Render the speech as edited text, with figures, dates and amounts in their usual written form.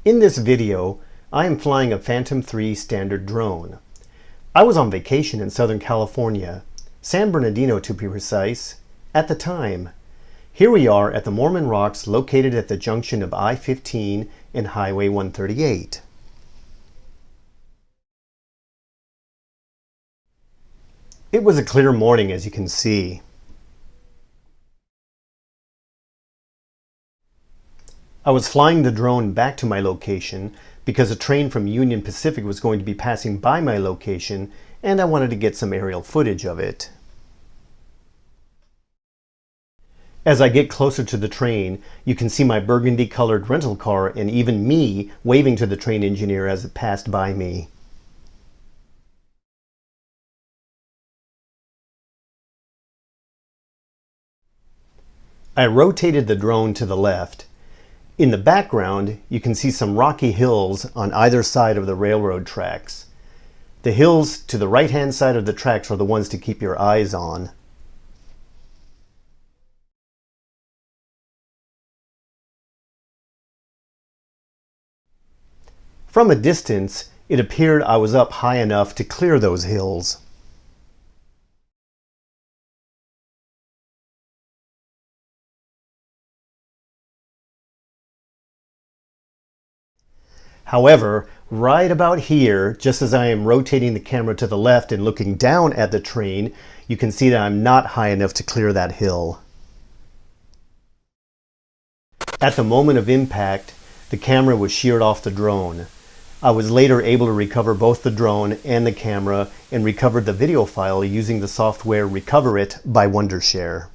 In this video, I am flying a Phantom 3 standard drone. I was on vacation in Southern California, San Bernardino to be precise, at the time. Here we are at the Mormon Rocks located at the junction of I-15 and Highway 138. It was a clear morning, as you can see. I was flying the drone back to my location because a train from Union Pacific was going to be passing by my location and I wanted to get some aerial footage of it. As I get closer to the train, you can see my burgundy colored rental car and even me waving to the train engineer as it passed by me. I rotated the drone to the left. In the background, you can see some rocky hills on either side of the railroad tracks. The hills to the right-hand side of the tracks are the ones to keep your eyes on. From a distance, it appeared I was up high enough to clear those hills. However, right about here, just as I am rotating the camera to the left and looking down at the train, you can see that I'm not high enough to clear that hill. At the moment of impact, the camera was sheared off the drone. I was later able to recover both the drone and the camera and recovered the video file using the software Recover It by Wondershare.